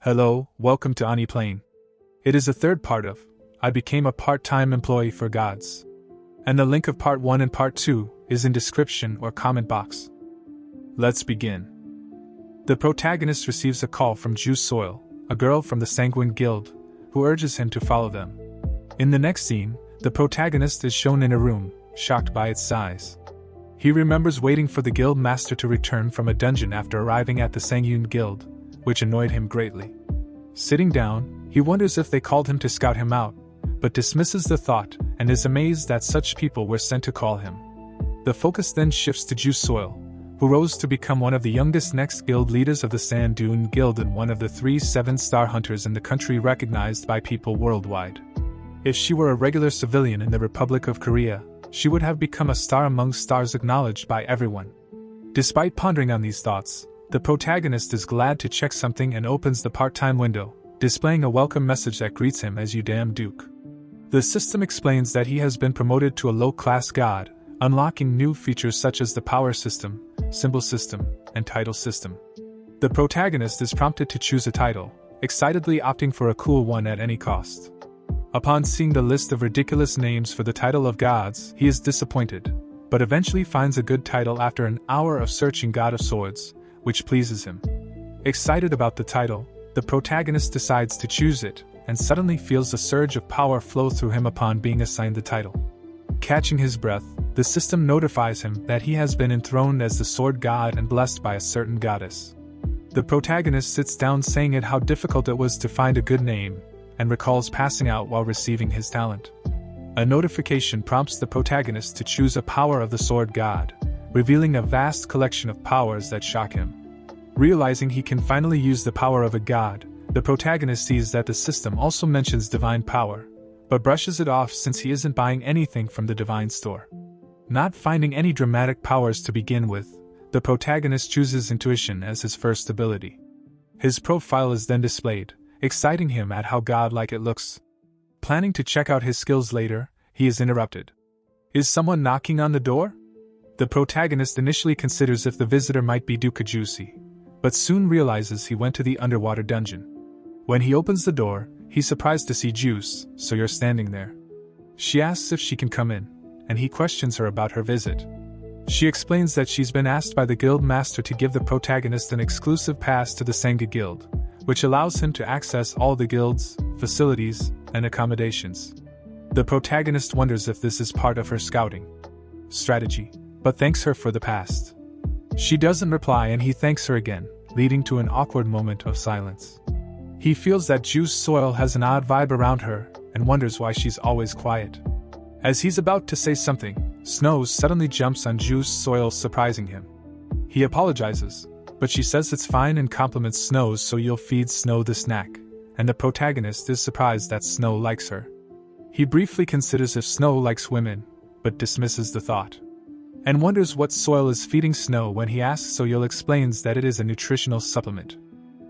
Hello, welcome to aniplane. It is the third part of I Became a Part-Time Employee for Gods. And the link of part 1 and part 2 is in description or comment box. Let's begin. The protagonist receives a call from Juice Soil, a girl from the Sanguine Guild, who urges him to follow them. In the next scene, the protagonist is shown in a room, shocked by its size. He remembers waiting for the guild master to return from a dungeon after arriving at the Sanguine Guild, which annoyed him greatly. Sitting down, he wonders if they called him to scout him out, but dismisses the thought and is amazed that such people were sent to call him. The focus then shifts to Juice Soil, who rose to become one of the youngest next guild leaders of the Sand Dune Guild and one of the 3 7-star hunters in the country recognized by people worldwide. If she were a regular civilian in the Republic of Korea, she would have become a star among stars acknowledged by everyone. Despite pondering on these thoughts, the protagonist is glad to check something and opens the part-time window, displaying a welcome message that greets him as "You damn Duke." The system explains that he has been promoted to a low-class god, unlocking new features such as the power system, symbol system, and title system. The protagonist is prompted to choose a title, excitedly opting for a cool one at any cost. Upon seeing the list of ridiculous names for the title of gods, he is disappointed, but eventually finds a good title after an hour of searching God of Swords, which pleases him. Excited about the title, the protagonist decides to choose it, and suddenly feels a surge of power flow through him upon being assigned the title. Catching his breath, the system notifies him that he has been enthroned as the sword god and blessed by a certain goddess. The protagonist sits down saying how difficult it was to find a good name, and recalls passing out while receiving his talent. A notification prompts the protagonist to choose a power of the sword god, revealing a vast collection of powers that shock him. Realizing he can finally use the power of a god, the protagonist sees that the system also mentions divine power, but brushes it off since he isn't buying anything from the divine store. Not finding any dramatic powers to begin with, the protagonist chooses intuition as his first ability. His profile is then displayed, exciting him at how godlike it looks. Planning to check out his skills later, he is interrupted. Is someone knocking on the door? The protagonist initially considers if the visitor might be Juicy, but soon realizes he went to the underwater dungeon. When he opens the door, he's surprised to see Juice, "So you're standing there." She asks if she can come in, and he questions her about her visit. She explains that she's been asked by the guild master to give the protagonist an exclusive pass to the Sangha Guild, which allows him to access all the guild's facilities and accommodations. The protagonist wonders if this is part of her scouting strategy, but thanks her for the past. She doesn't reply and he thanks her again, leading to an awkward moment of silence. He feels that Juice Soil has an odd vibe around her, and wonders why she's always quiet. As he's about to say something, Snows suddenly jumps on Juice Soil, surprising him. He apologizes, but she says it's fine and compliments Snows, so you'll feed Snow the snack, and the protagonist is surprised that Snow likes her. He briefly considers if Snow likes women, but dismisses the thought, and wonders what Soil is feeding Snow when he asks Soil explains that it is a nutritional supplement.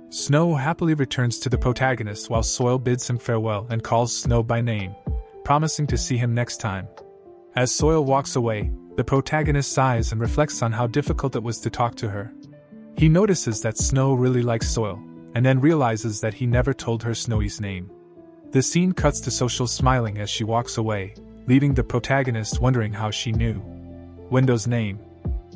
Snow happily returns to the protagonist while Soil bids him farewell and calls Snow by name, promising to see him next time. As Soil walks away, the protagonist sighs and reflects on how difficult it was to talk to her. He notices that Snow really likes Soil, and then realizes that he never told her Snowy's name. The scene cuts to Social smiling as she walks away, leaving the protagonist wondering how she knew Window's name.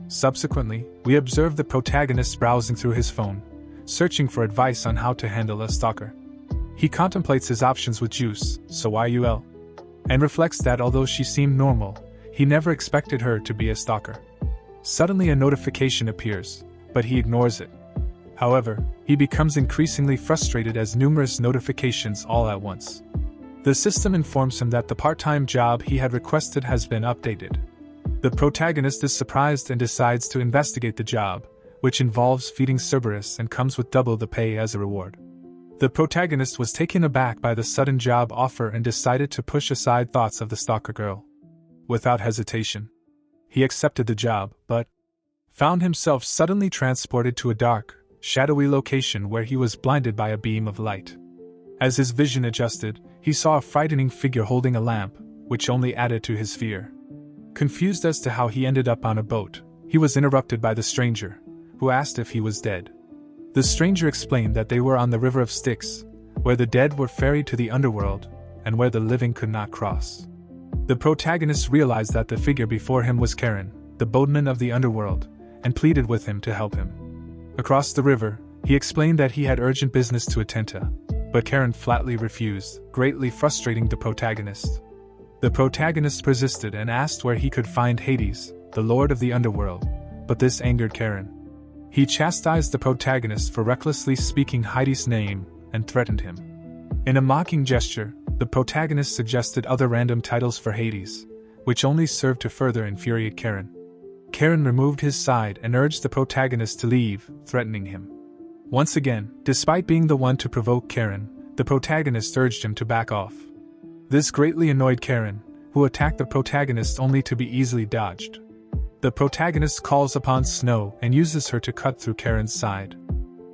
Subsequently, we observe the protagonist browsing through his phone, searching for advice on how to handle a stalker. He contemplates his options with Juice, so YUL, and reflects that although she seemed normal, he never expected her to be a stalker. Suddenly a notification appears, but he ignores it. However, he becomes increasingly frustrated as numerous notifications all at once. The system informs him that the part-time job he had requested has been updated. The protagonist is surprised and decides to investigate the job, which involves feeding Cerberus and comes with double the pay as a reward. The protagonist was taken aback by the sudden job offer and decided to push aside thoughts of the stalker girl. Without hesitation, he accepted the job, but found himself suddenly transported to a dark, shadowy location where he was blinded by a beam of light. As his vision adjusted, he saw a frightening figure holding a lamp, which only added to his fear. Confused as to how he ended up on a boat, he was interrupted by the stranger, who asked if he was dead. The stranger explained that they were on the River of Styx, where the dead were ferried to the underworld, and where the living could not cross. The protagonist realized that the figure before him was Karen, the boatman of the underworld, and pleaded with him to help him. Across the river, he explained that he had urgent business to attend to, but Karen flatly refused, greatly frustrating the protagonist. The protagonist persisted and asked where he could find Hades, the lord of the underworld, but this angered Karen. He chastised the protagonist for recklessly speaking Hades' name and threatened him. In a mocking gesture, the protagonist suggested other random titles for Hades, which only served to further infuriate Karen. Karen removed his side and urged the protagonist to leave, threatening him. Once again, despite being the one to provoke Karen, the protagonist urged him to back off. This greatly annoyed Karen, who attacked the protagonist only to be easily dodged. The protagonist calls upon Snow and uses her to cut through Karen's side.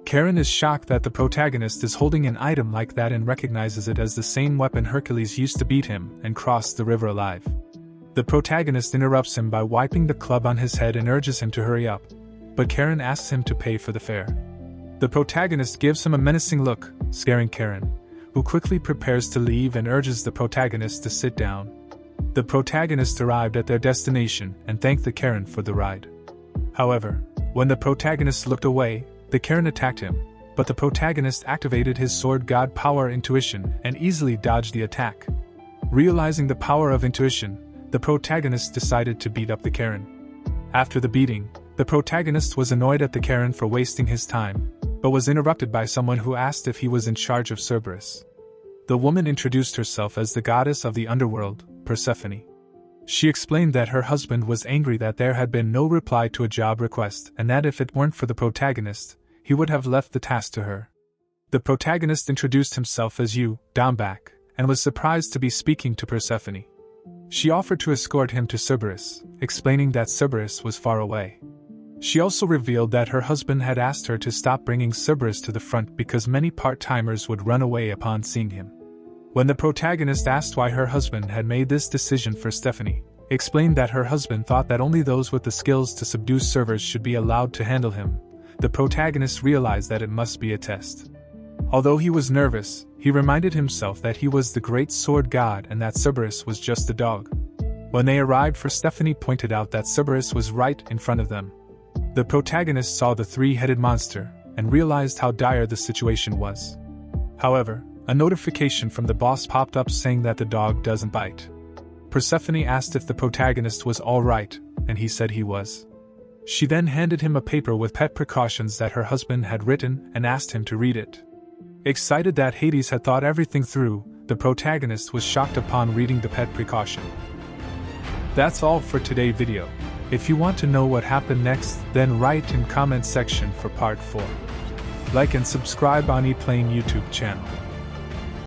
Karen is shocked that the protagonist is holding an item like that and recognizes it as the same weapon Hercules used to beat him and cross the river alive. The protagonist interrupts him by wiping the club on his head and urges him to hurry up, but Karen asks him to pay for the fare. The protagonist gives him a menacing look, scaring Karen, who quickly prepares to leave and urges the protagonist to sit down. The protagonist arrived at their destination and thanked the Karen for the ride. However, when the protagonist looked away, the Karen attacked him, but the protagonist activated his sword god power intuition and easily dodged the attack. Realizing the power of intuition, the protagonist decided to beat up the Karen. After the beating, the protagonist was annoyed at the Karen for wasting his time, but was interrupted by someone who asked if he was in charge of Cerberus. The woman introduced herself as the goddess of the underworld, Persephone. She explained that her husband was angry that there had been no reply to a job request and that if it weren't for the protagonist, he would have left the task to her. The protagonist introduced himself as Downback, and was surprised to be speaking to Persephone. She offered to escort him to Cerberus, explaining that Cerberus was far away. She also revealed that her husband had asked her to stop bringing Cerberus to the front because many part-timers would run away upon seeing him. When the protagonist asked why her husband had made this decision for Stephanie, explained that her husband thought that only those with the skills to subdue servers should be allowed to handle him, the protagonist realized that it must be a test. Although he was nervous, he reminded himself that he was the great sword god and that Cerberus was just a dog. When they arrived for Stephanie pointed out that Cerberus was right in front of them. The protagonist saw the three-headed monster and realized how dire the situation was. However, a notification from the boss popped up saying that the dog doesn't bite. Persephone asked if the protagonist was all right, and he said he was. She then handed him a paper with pet precautions that her husband had written and asked him to read it. Excited that Hades had thought everything through, the protagonist was shocked upon reading the pet precaution. That's all for today's video. If you want to know what happened next, then write in comment section for part 4. Like and subscribe on aniplane YouTube channel.